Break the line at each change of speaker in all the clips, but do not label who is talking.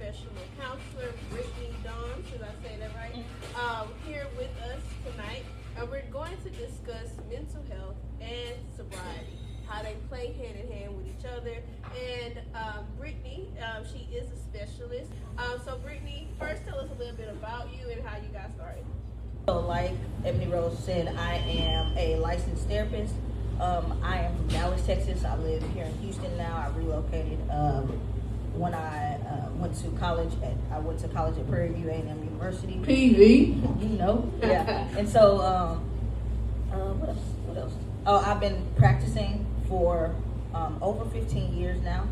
professional counselor, Brittini Dones, did I say that right? Here with us tonight. We're going to discuss mental health and sobriety, how they play hand in hand with each other. And Brittini, she is a specialist. So Brittini, first tell us a little bit about you and how you got started.
So like Ebony Rose said, I am a licensed therapist. I am from Dallas, Texas. I live here in Houston now. I relocated when I went to college at Prairie View A&M University.
PV.
You know, yeah. And so, what else? Oh, I've been practicing for over 15 years now.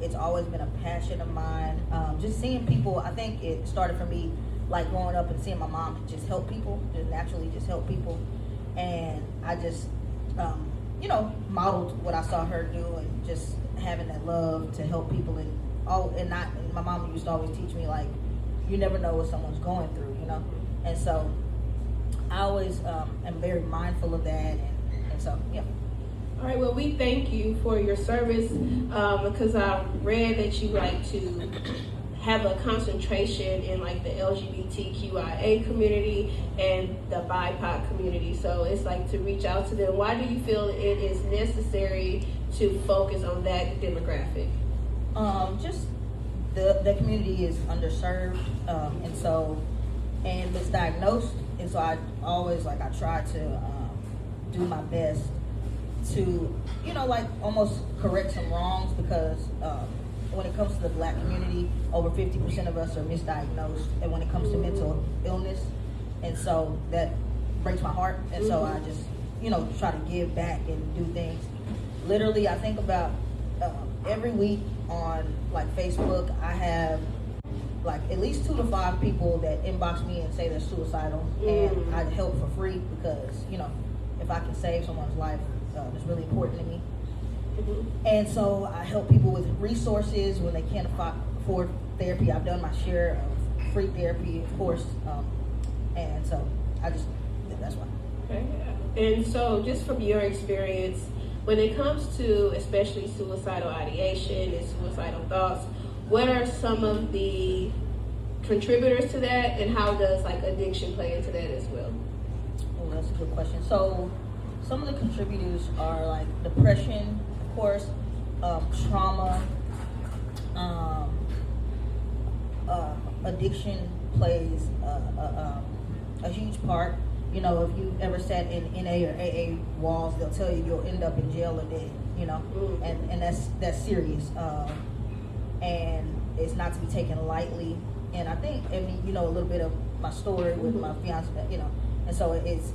It's always been a passion of mine. Just seeing people, I think it started for me like growing up and seeing my mom just help people, just naturally just help people. And I just, modeled what I saw her do and just having that love to help people. And my mom used to always teach me, like, you never know what someone's going through, you know? And so I always am very mindful of that. And so, yeah.
All right, well, we thank you for your service because I read that you like to have a concentration in like the LGBTQIA community and the BIPOC community. So it's like to reach out to them. Why do you feel it is necessary to focus on that demographic?
Just the community is underserved, and it's diagnosed, and so I always I try to do my best to almost correct some wrongs, because when it comes to the Black community, over 50% of us are misdiagnosed, and when it comes to mental illness, and so that breaks my heart. And so I just try to give back and do things. Literally, I think about every week on Facebook, I have at least 2 to 5 people that inbox me and say they're suicidal, and I help for free because if I can save someone's life, it's really important to me. And so I help people with resources when they can't afford therapy. I've done my share of free therapy, of course, and so that's why.
Okay. And so just from your experience, when it comes to especially suicidal ideation and suicidal thoughts, what are some of the contributors to that, and how does addiction play into that as well?
Oh, that's a good question. So some of the contributors are depression, of course, trauma, addiction plays a huge part. If you've ever sat in NA or AA walls, they'll tell you you'll end up in jail or dead, and that's serious. And it's not to be taken lightly. And I think, a little bit of my story with my fiance, and so it's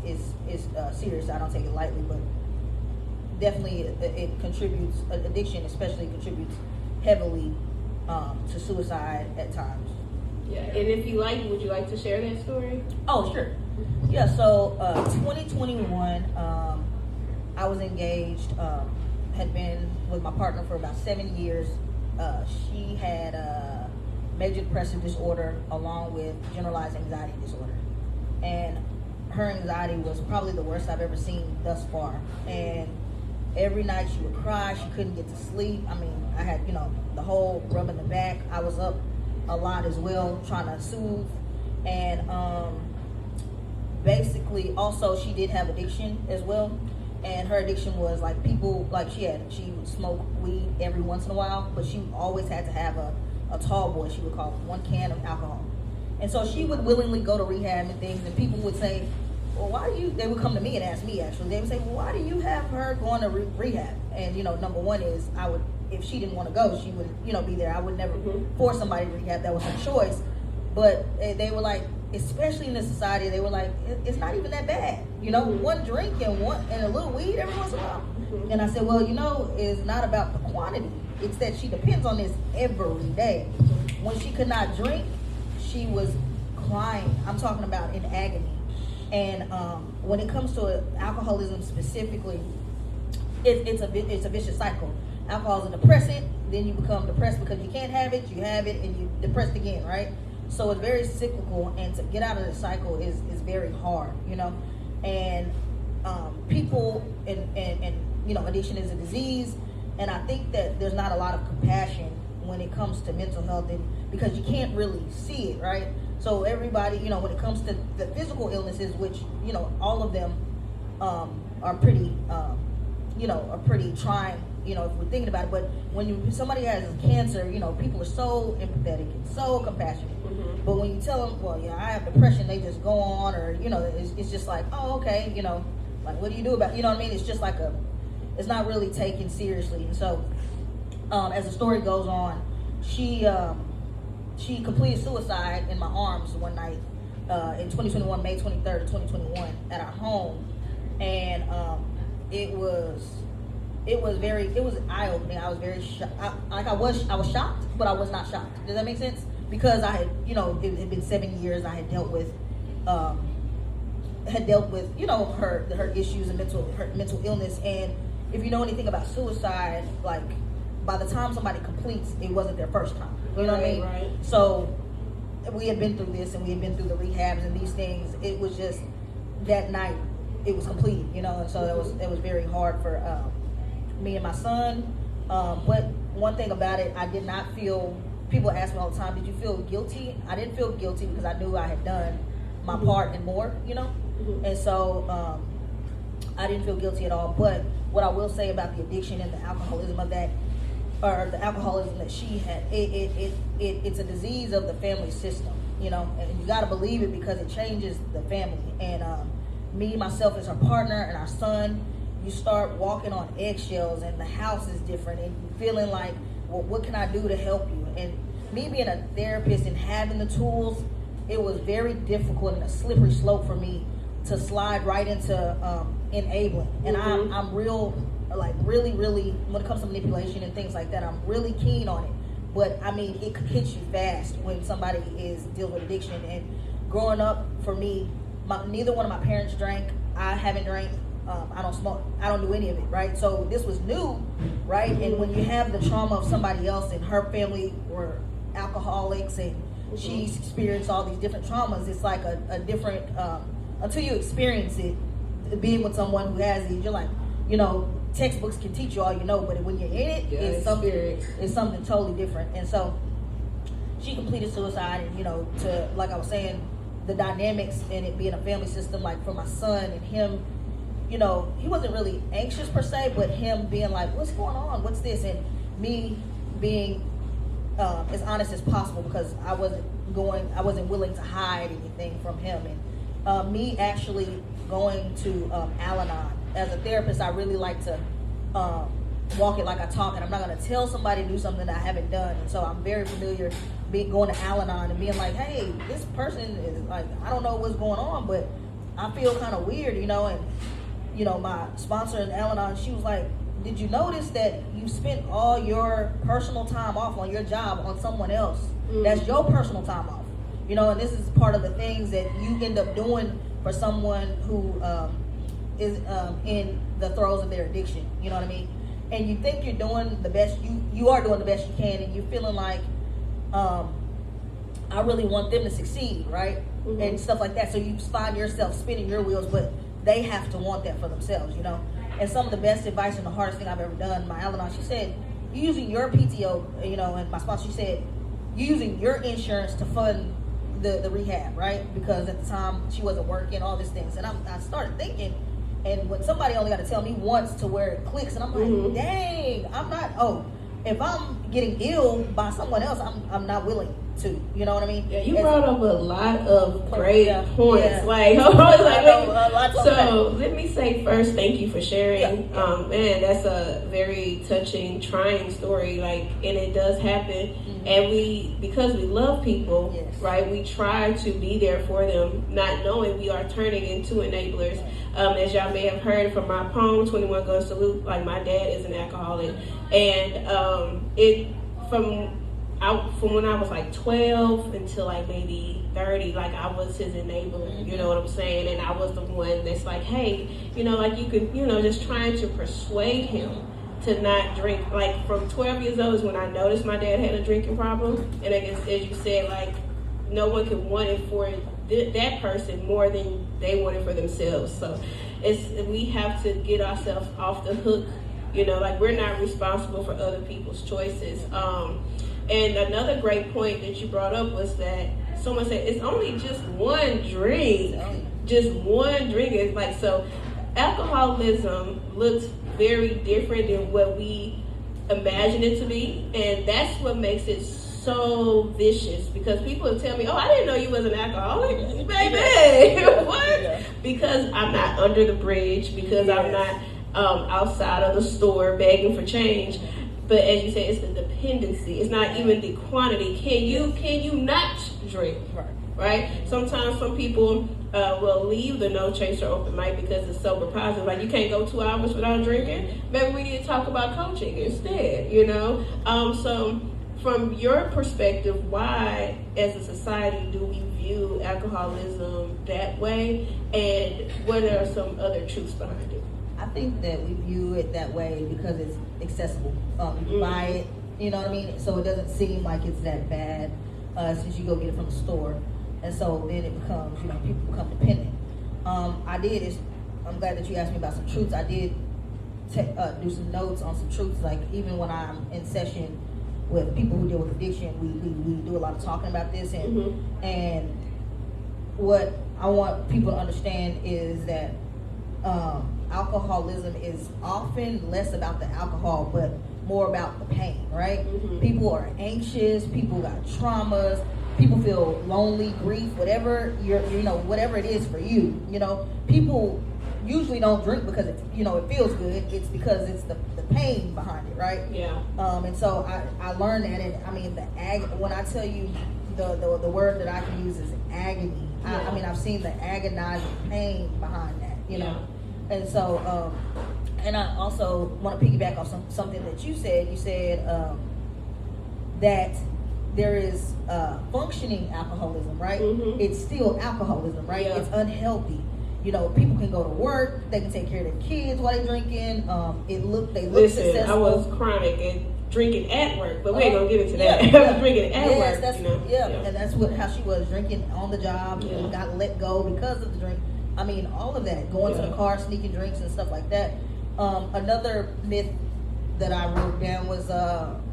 serious. I don't take it lightly, but definitely it contributes, addiction especially contributes heavily to suicide at times.
Yeah, and if you like, would you like to share that story?
Oh, sure. Yeah, so 2021, I was engaged, had been with my partner for about 7 years. She had a major depressive disorder along with generalized anxiety disorder. And her anxiety was probably the worst I've ever seen thus far. And every night she would cry, she couldn't get to sleep. I mean, I had, the whole rub in the back. I was up a lot as well, trying to soothe. And basically, also, she did have addiction as well. And her addiction was she would smoke weed every once in a while, but she always had to have a tall boy, she would call it, 1 can of alcohol. And so she would willingly go to rehab and things, and people would say, well, they would come to me and ask me, actually. They would say, well, why do you have her going to rehab? And, number one is, if she didn't want to go, she wouldn't, be there. I would never force somebody to rehab. That was her choice. But they were like, especially in this society, they were like, it's not even that bad. One drink and a little weed every once in a while. And I said, well, it's not about the quantity. It's that she depends on this every day. When she could not drink, she was crying. I'm talking about in agony. And when it comes to alcoholism specifically, it's a vicious cycle. Alcohol is a depressant, then you become depressed because you can't have it, you have it, and you're depressed again, right? So it's very cyclical, and to get out of the cycle is very hard, And people, and addiction is a disease, and I think that there's not a lot of compassion when it comes to mental health, and because you can't really see it, right? So everybody, when it comes to the physical illnesses, which, all of them are pretty, are pretty trying, if we're thinking about it. But when somebody has cancer, people are so empathetic and so compassionate.
Mm-hmm.
But when you tell them, well, I have depression, they just go on, or, it's just like, oh, okay, like, what do you do about it? You know what I mean? It's just like it's not really taken seriously. And so, as the story goes on, she completed suicide in my arms one night in 2021, May 23rd, 2021, at our home. And it was eye-opening. I was very shocked. I was shocked, but I was not shocked. Does that make sense? Because I had, it had been 7 years. I had dealt with her issues and her mental illness. And if you know anything about suicide, like, by the time somebody completes, it wasn't their first time. You know what I mean?
Right.
So we had been through this, and we had been through the rehabs and these things. It was just that night it was completed, and so it was very hard for me and my son. But one thing about it, I did not feel. People ask me all the time, "Did you feel guilty?" I didn't feel guilty because I knew I had done my part and more,
Mm-hmm.
And so I didn't feel guilty at all. But what I will say about the addiction and the alcoholism that she had, it's a disease of the family system, and you got to believe it because it changes the family. And me, myself, as her partner, and our son, you start walking on eggshells, and the house is different, and you feeling like, well, what can I do to help you? And me being a therapist and having the tools, it was very difficult and a slippery slope for me to slide right into enabling. And
Mm-hmm.
I'm really, when it comes to manipulation and things like that, I'm really keen on it. But I mean, it could hit you fast when somebody is dealing with addiction. And growing up, for me, neither one of my parents drank. I haven't drank. I don't smoke. I don't do any of it, right? So this was new, right? And when you have the trauma of somebody else, and her family were alcoholics, and she's experienced all these different traumas, it's like a different, until you experience it, being with someone who has it, you're like, textbooks can teach you all you know, but when you're in it, it's something totally different. And so she completed suicide, and to, like I was saying, the dynamics in it being a family system, like for my son and him, he wasn't really anxious per se, but him being like, what's going on? What's this? And me being as honest as possible, because I wasn't willing to hide anything from him. And me actually going to Al-Anon. As a therapist, I really like to walk it like I talk, and I'm not going to tell somebody to do something that I haven't done. And so I'm very familiar going to Al-Anon and being like, hey, this person is like, I don't know what's going on, but I feel kind of weird, and my sponsor in Al-Anon, she was like, did you notice that you spent all your personal time off on your job on someone else? That's your personal time off, and this is part of the things that you end up doing for someone who is in the throes of their addiction. You know what I mean? And you think you're doing the best, you are doing the best you can, and you're feeling like, I really want them to succeed, right? Mm-hmm. And stuff like that. So you find yourself spinning your wheels, but they have to want that for themselves, And some of the best advice and the hardest thing I've ever done, my Al-Anon, she said, you're using your PTO, and my sponsor, she said, you're using your insurance to fund the rehab, right? Because at the time she wasn't working, all these things. And I started thinking, and when somebody only got to tell me once to where it clicks, and I'm like, dang, if I'm getting ill by someone else, I'm not willing to, you know what I mean?
Yeah, you brought up a lot of great points. Yeah. So let me say first, thank you for sharing. Yeah. Man, that's a very touching, trying story. And it does happen. Mm-hmm. And because we love people, yes, right? We try to be there for them, not knowing we are turning into enablers. As y'all may have heard from my poem, 21 Guns Salute, my dad is an alcoholic, and from when I was 12 until maybe 30, I was his enabler, you know what I'm saying? And I was the one that's hey, you could, just trying to persuade him to not drink. From 12 years old is when I noticed my dad had a drinking problem. And I guess, as you said, no one could want it for that person more than they want it for themselves. So we have to get ourselves off the hook, we're not responsible for other people's choices. And another great point that you brought up was that someone said it's only just one drink. Just one drink. It's like, so alcoholism looks very different than what we imagine it to be. And that's what makes it so vicious, because people tell me, oh, I didn't know you was an alcoholic. Baby, what? Yeah. Because I'm not under the bridge, because I'm not outside of the store begging for change. But as you say, it's the dependency. It's not even the quantity. Can you not drink? Right? Sometimes some people will leave the No Chaser open mic because it's sober positive. Like, you can't go 2 hours without drinking. Maybe we need to talk about coaching instead, you know? So from your perspective, why as a society do we view alcoholism that way? And what are some other truths behind it?
I think that we view it that way because it's accessible. You buy it, you know what I mean? So it doesn't seem like it's that bad since you go get it from the store. And so then it becomes, you know, people become dependent. I'm glad that you asked me about some truths. I did do some notes on some truths, like even when I'm in session with people who deal with addiction, we do a lot of talking about this. And what I want people to understand is that alcoholism is often less about the alcohol, but more about the pain, right? People are anxious, people got traumas, people feel lonely, grief, whatever whatever it is for you. You know, people usually don't drink because it feels good. It's because it's the pain behind it, right?
Yeah.
And so I learned that, and I mean when I tell you the word that I can use is agony. Yeah. I mean, I've seen the agonizing pain behind that, you know. And so, and I also want to piggyback off something that you said. You said that there is functioning alcoholism, right? It's still alcoholism, right? Yeah. It's unhealthy. You know, people can go to work, they can take care of their kids while they're drinking. They look successful.
I was chronic and drinking at work, but we ain't gonna get into that. I was drinking at work.
And that's how she was, drinking on the job. And got let go because of the drink. I mean, all of that, going to the car, sneaking drinks and stuff like that. Another myth that I wrote down was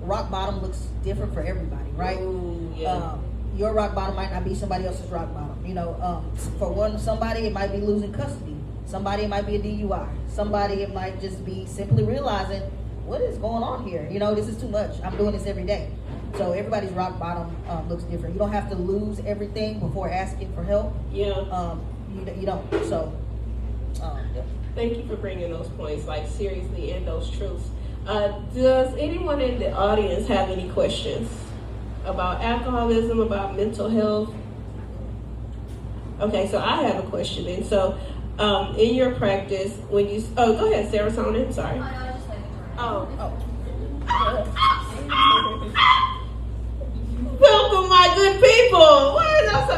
rock bottom looks different for everybody, right?
Ooh, yeah.
Your rock bottom might not be somebody else's rock bottom. You know, for somebody it might be losing custody. Somebody it might be a DUI. Somebody it might just be simply realizing, what is going on here? You know, this is too much. I'm doing this every day. So everybody's rock bottom looks different. You don't have to lose everything before asking for help.
Yeah.
You don't. So,
Thank you for bringing those points, like, seriously, and those truths. Does anyone in the audience have any questions about alcoholism, about mental health? Okay, so I have a question. And so, in your practice, when you... Oh, go ahead, Sarah Sonnen. Sorry. Welcome, my good people.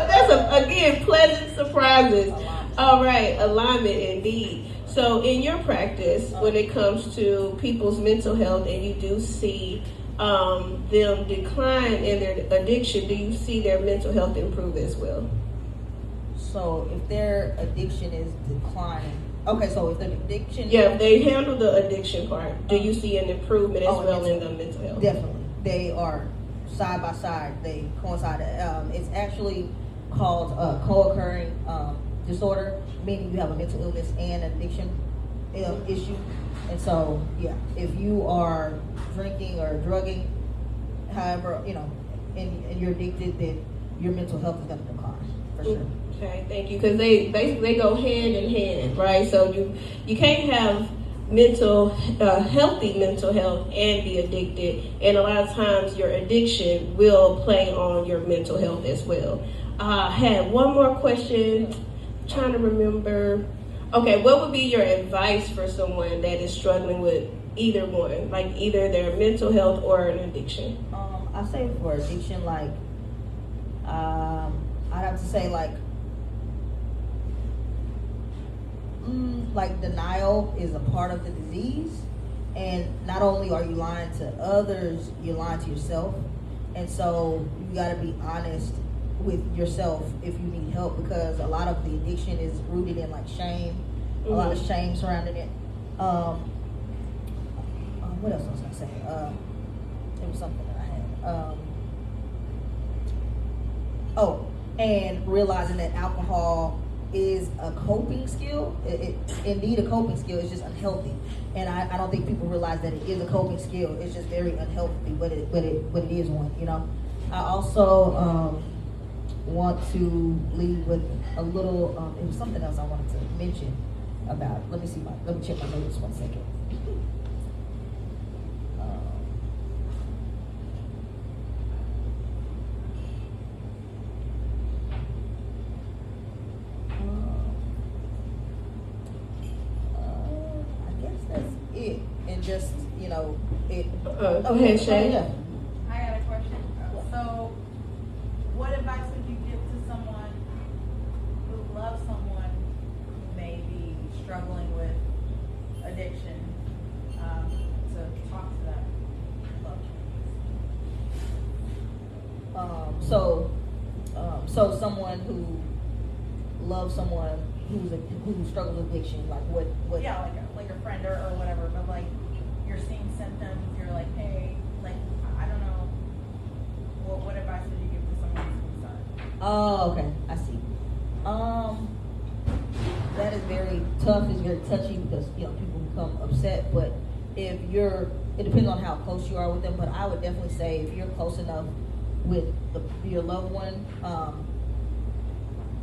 That's again, pleasant surprises. All right, alignment indeed. So in your practice, when it comes to people's mental health, and you do see them decline in their addiction, do you see their mental health improve as well?
So if their addiction is declining, okay, so if their addiction...
Yeah, if they handle the addiction part, do you see an improvement as well in the mental health?
Definitely. They are side by side. They coincide. It's actually called co-occurring disorder, meaning you have a mental illness and addiction issue. And so, yeah, if you are drinking or drugging, however, you know, and you're addicted, then your mental health is going to decline, for sure.
Okay, thank you. Because they go hand in hand, right? So you can't have healthy mental health and be addicted, and a lot of times your addiction will play on your mental health as well. I had one more question. I'm trying to remember. Okay, what would be your advice for someone that is struggling with either one, like either their mental health or an addiction?
I say for addiction, like I'd have to say like denial is a part of the disease, and not only are you lying to others, you're lying to yourself. And so you got to be honest with yourself if you need help, because a lot of the addiction is rooted in like shame, a lot of shame surrounding it. What else was I gonna say? It was something that I had. Oh, and realizing that alcohol is a coping skill. It's indeed a coping skill. It's just unhealthy, and I don't think people realize that it is a coping skill. It's just very unhealthy, but it is one. You know. I also want to leave with a little. It was something else I wanted to mention about. Let me check my notes 1 second. I guess that's it. And just, you know, it.
Go ahead, Shay.
Yeah.
I got a question. So, what advice would you give to someone who loves someone who may be struggling with addiction, to talk to that loved?
So someone who loves someone who struggles with addiction, like what?
Yeah, like a friend or whatever. But like, you're seeing symptoms. You're like, hey, like, I don't know. What advice would you give to someone who's concerned?
Oh, okay, I see. That is very tough. It's very touchy because, you know, people become upset. But it depends on how close you are with them. But I would definitely say if you're close enough with your loved one,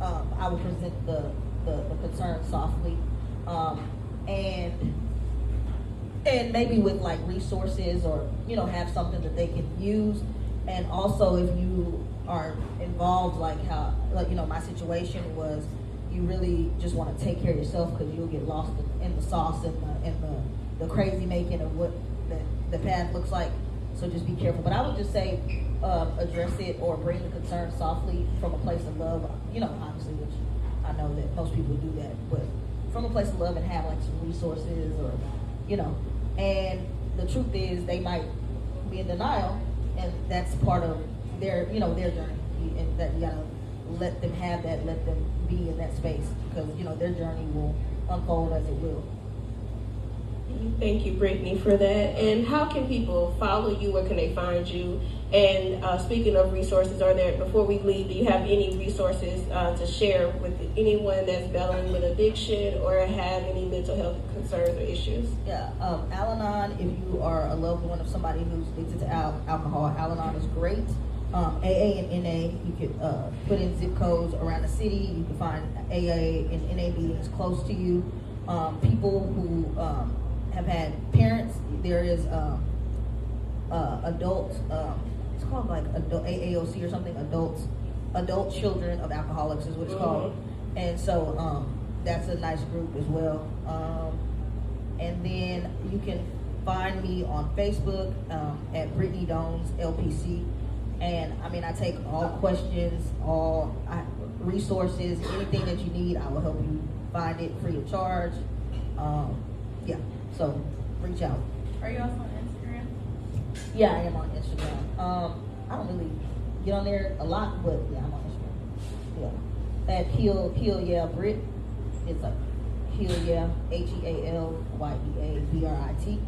I would present the concern softly, and maybe with like resources, or, you know, have something that they can use. And also, if you are involved, like you know, my situation was, you really just want to take care of yourself because you'll get lost in the sauce and the crazy making of what the path looks like. So just be careful. But I would just say, address it or bring the concern softly from a place of love. You know, obviously, which I know that most people do that, but from a place of love, and have like some resources, or, you know. And the truth is, they might be in denial, and that's part of their, you know, their journey. And that you gotta let them have that, let them be in that space, because, you know, their journey will unfold as it will.
Thank you, Brittini, for that. And how can people follow you? Where can they find you? And speaking of resources, before we leave, do you have any resources to share with anyone that's battling with addiction or have any mental health concerns or issues?
Yeah, Al-Anon, if you are a loved one of somebody who's addicted to alcohol, Al-Anon is great. AA and NA, you could put in zip codes around the city. You can find AA and NA meetings close to you. People who have had parents, there is adult, it's called like adult AAOC or something, adult children of alcoholics is what it's called. And so that's a nice group as well. And then you can find me on Facebook at Brittini Dones LPC. And I mean, I take all questions, all resources, anything that you need, I will help you find it free of charge. Yeah, so reach out.
Are you also on Instagram?
Yeah, I am on Instagram. I don't really get on there a lot, but yeah, I'm on Instagram. Yeah, at Heal Yeah Brit. It's like Heal Yeah, HealYeabrit.